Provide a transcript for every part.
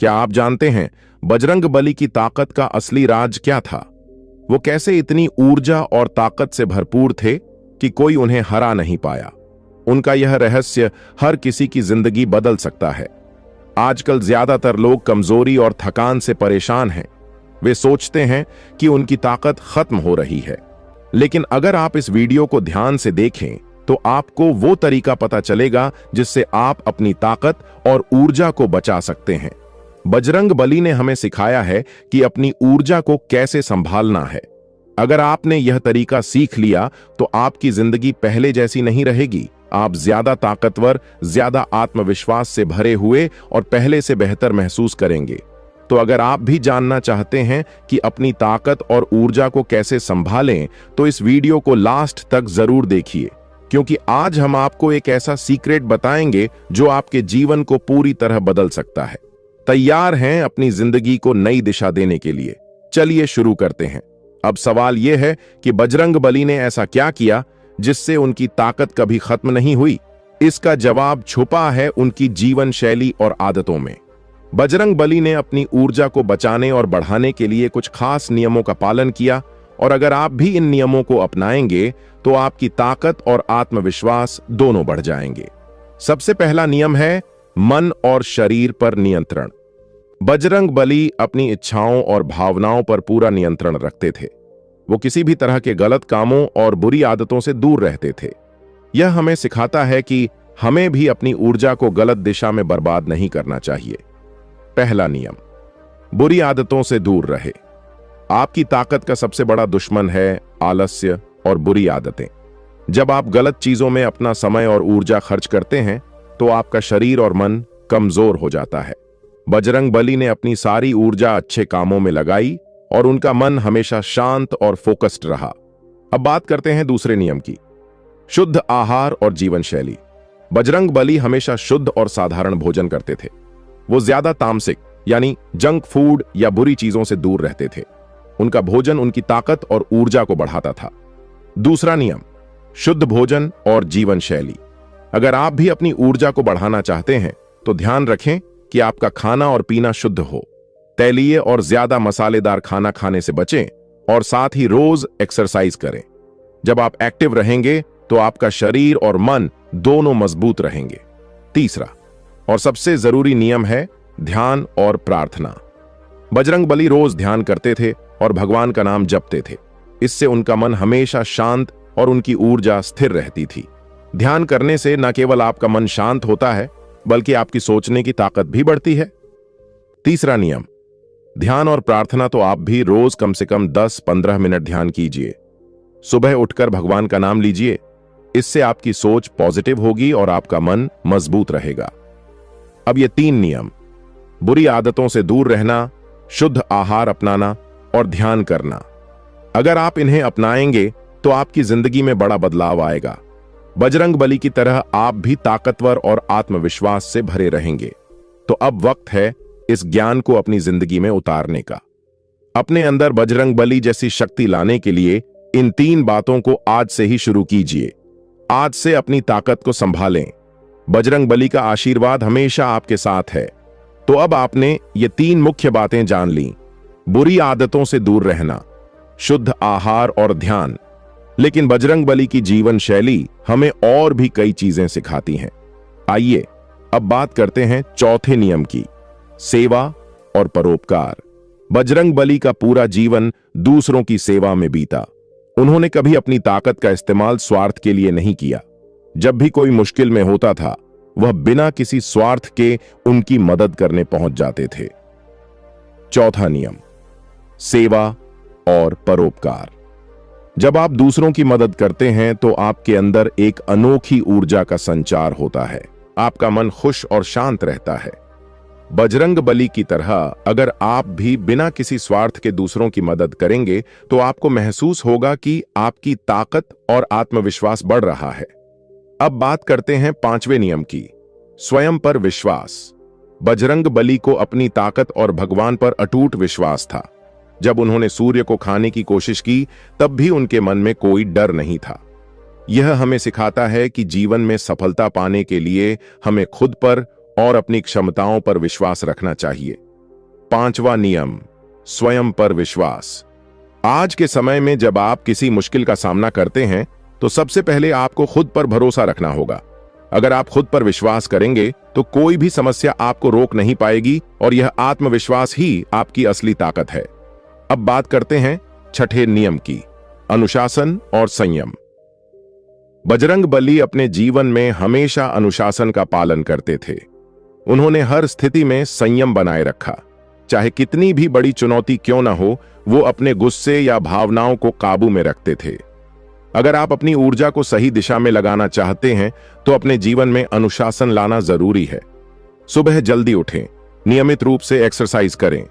क्या आप जानते हैं बजरंगबली की ताकत का असली राज क्या था? वो कैसे इतनी ऊर्जा और ताकत से भरपूर थे कि कोई उन्हें हरा नहीं पाया? उनका यह रहस्य हर किसी की जिंदगी बदल सकता है। आजकल ज्यादातर लोग कमजोरी और थकान से परेशान हैं। वे सोचते हैं कि उनकी ताकत खत्म हो रही है, लेकिन अगर आप इस वीडियो को ध्यान से देखें तो आपको वो तरीका पता चलेगा जिससे आप अपनी ताकत और ऊर्जा को बचा सकते हैं। बजरंगबली ने हमें सिखाया है कि अपनी ऊर्जा को कैसे संभालना है। अगर आपने यह तरीका सीख लिया तो आपकी जिंदगी पहले जैसी नहीं रहेगी। आप ज्यादा ताकतवर, ज्यादा आत्मविश्वास से भरे हुए और पहले से बेहतर महसूस करेंगे। तो अगर आप भी जानना चाहते हैं कि अपनी ताकत और ऊर्जा को कैसे संभालें, तो इस वीडियो को लास्ट तक जरूर देखिए, क्योंकि आज हम आपको एक ऐसा सीक्रेट बताएंगे जो आपके जीवन को पूरी तरह बदल सकता है। तैयार हैं अपनी जिंदगी को नई दिशा देने के लिए? चलिए शुरू करते हैं। अब सवाल यह है कि बजरंगबली ने ऐसा क्या किया जिससे उनकी ताकत कभी खत्म नहीं हुई? इसका जवाब छुपा है उनकी जीवन शैली और आदतों में। बजरंगबली ने अपनी ऊर्जा को बचाने और बढ़ाने के लिए कुछ खास नियमों का पालन किया, और अगर आप भी इन नियमों को अपनाएंगे तो आपकी ताकत और आत्मविश्वास दोनों बढ़ जाएंगे। सबसे पहला नियम है मन और शरीर पर नियंत्रण। बजरंगबली अपनी इच्छाओं और भावनाओं पर पूरा नियंत्रण रखते थे। वो किसी भी तरह के गलत कामों और बुरी आदतों से दूर रहते थे। यह हमें सिखाता है कि हमें भी अपनी ऊर्जा को गलत दिशा में बर्बाद नहीं करना चाहिए। पहला नियम, बुरी आदतों से दूर रहे। आपकी ताकत का सबसे बड़ा दुश्मन है आलस्य और बुरी आदतें। जब आप गलत चीजों में अपना समय और ऊर्जा खर्च करते हैं तो आपका शरीर और मन कमजोर हो जाता है। बजरंगबली ने अपनी सारी ऊर्जा अच्छे कामों में लगाई और उनका मन हमेशा शांत और फोकस्ड रहा। अब बात करते हैं दूसरे नियम की, शुद्ध आहार और जीवन शैली। बजरंगबली हमेशा शुद्ध और साधारण भोजन करते थे। वो ज्यादा तामसिक यानी जंक फूड या बुरी चीजों से दूर रहते थे। उनका भोजन उनकी ताकत और ऊर्जा को बढ़ाता था। दूसरा नियम, शुद्ध भोजन और जीवन शैली। अगर आप भी अपनी ऊर्जा को बढ़ाना चाहते हैं तो ध्यान रखें कि आपका खाना और पीना शुद्ध हो। तैलीय और ज्यादा मसालेदार खाना खाने से बचें और साथ ही रोज एक्सरसाइज करें। जब आप एक्टिव रहेंगे तो आपका शरीर और मन दोनों मजबूत रहेंगे। तीसरा और सबसे जरूरी नियम है ध्यान और प्रार्थना। बजरंगबली रोज ध्यान करते थे और भगवान का नाम जपते थे। इससे उनका मन हमेशा शांत और उनकी ऊर्जा स्थिर रहती थी। ध्यान करने से न केवल आपका मन शांत होता है, बल्कि आपकी सोचने की ताकत भी बढ़ती है। तीसरा नियम, ध्यान और प्रार्थना तो आप भी रोज कम से कम 10-15 मिनट ध्यान कीजिए। सुबह उठकर भगवान का नाम लीजिए। इससे आपकी सोच पॉजिटिव होगी और आपका मन मजबूत रहेगा। अब ये 3 नियम, बुरी आदतों से दूर रहना, शुद्ध आहार अपनाना और ध्यान करना, अगर आप इन्हें अपनाएंगे तो आपकी जिंदगी में बड़ा बदलाव आएगा। बजरंगबली की तरह आप भी ताकतवर और आत्मविश्वास से भरे रहेंगे। तो अब वक्त है इस ज्ञान को अपनी जिंदगी में उतारने का। अपने अंदर बजरंगबली जैसी शक्ति लाने के लिए इन 3 बातों को आज से ही शुरू कीजिए। आज से अपनी ताकत को संभालें। बजरंगबली का आशीर्वाद हमेशा आपके साथ है। तो अब आपने ये 3 मुख्य बातें जान ली, बुरी आदतों से दूर रहना, शुद्ध आहार और ध्यान। लेकिन बजरंगबली की जीवन शैली हमें और भी कई चीजें सिखाती हैं। आइए अब बात करते हैं चौथे नियम की, सेवा और परोपकार। बजरंगबली का पूरा जीवन दूसरों की सेवा में बीता। उन्होंने कभी अपनी ताकत का इस्तेमाल स्वार्थ के लिए नहीं किया। जब भी कोई मुश्किल में होता था, वह बिना किसी स्वार्थ के उनकी मदद करने पहुंच जाते थे। चौथा नियम, सेवा और परोपकार। जब आप दूसरों की मदद करते हैं तो आपके अंदर एक अनोखी ऊर्जा का संचार होता है। आपका मन खुश और शांत रहता है। बजरंगबली की तरह अगर आप भी बिना किसी स्वार्थ के दूसरों की मदद करेंगे तो आपको महसूस होगा कि आपकी ताकत और आत्मविश्वास बढ़ रहा है। अब बात करते हैं 5वें नियम की, स्वयं पर विश्वास। बजरंगबली को अपनी ताकत और भगवान पर अटूट विश्वास था। जब उन्होंने सूर्य को खाने की कोशिश की तब भी उनके मन में कोई डर नहीं था। यह हमें सिखाता है कि जीवन में सफलता पाने के लिए हमें खुद पर और अपनी क्षमताओं पर विश्वास रखना चाहिए। 5वां नियम, स्वयं पर विश्वास। आज के समय में जब आप किसी मुश्किल का सामना करते हैं तो सबसे पहले आपको खुद पर भरोसा रखना होगा। अगर आप खुद पर विश्वास करेंगे तो कोई भी समस्या आपको रोक नहीं पाएगी और यह आत्मविश्वास ही आपकी असली ताकत है। अब बात करते हैं छठे नियम की, अनुशासन और संयम। बजरंगबली अपने जीवन में हमेशा अनुशासन का पालन करते थे। उन्होंने हर स्थिति में संयम बनाए रखा। चाहे कितनी भी बड़ी चुनौती क्यों ना हो, वो अपने गुस्से या भावनाओं को काबू में रखते थे। अगर आप अपनी ऊर्जा को सही दिशा में लगाना चाहते हैं तो अपने जीवन में अनुशासन लाना जरूरी है। सुबह जल्दी उठें, नियमित रूप से एक्सरसाइज करें,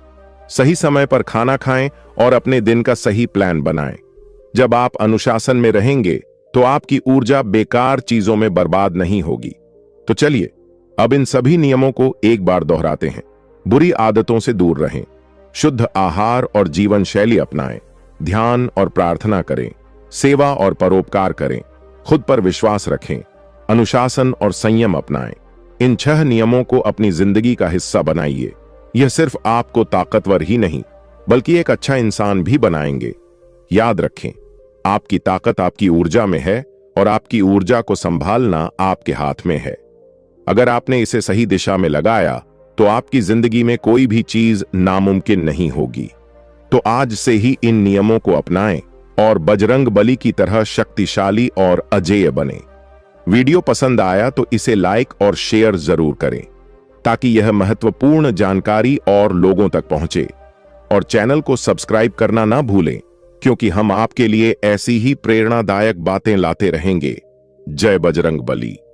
सही समय पर खाना खाएं और अपने दिन का सही प्लान बनाएं। जब आप अनुशासन में रहेंगे तो आपकी ऊर्जा बेकार चीजों में बर्बाद नहीं होगी। तो चलिए अब इन सभी नियमों को एक बार दोहराते हैं। बुरी आदतों से दूर रहें, शुद्ध आहार और जीवन शैली अपनाएं, ध्यान और प्रार्थना करें, सेवा और परोपकार करें, खुद पर विश्वास रखें, अनुशासन और संयम अपनाएं। इन 6 नियमों को अपनी जिंदगी का हिस्सा बनाइए। यह सिर्फ आपको ताकतवर ही नहीं बल्कि एक अच्छा इंसान भी बनाएंगे। याद रखें, आपकी ताकत आपकी ऊर्जा में है और आपकी ऊर्जा को संभालना आपके हाथ में है। अगर आपने इसे सही दिशा में लगाया तो आपकी जिंदगी में कोई भी चीज नामुमकिन नहीं होगी। तो आज से ही इन नियमों को अपनाएं और बजरंगबली की तरह शक्तिशाली और अजेय बने। वीडियो पसंद आया तो इसे लाइक और शेयर जरूर करें ताकि यह महत्वपूर्ण जानकारी और लोगों तक पहुंचे। और चैनल को सब्सक्राइब करना ना भूलें क्योंकि हम आपके लिए ऐसी ही प्रेरणादायक बातें लाते रहेंगे। जय बजरंगबली।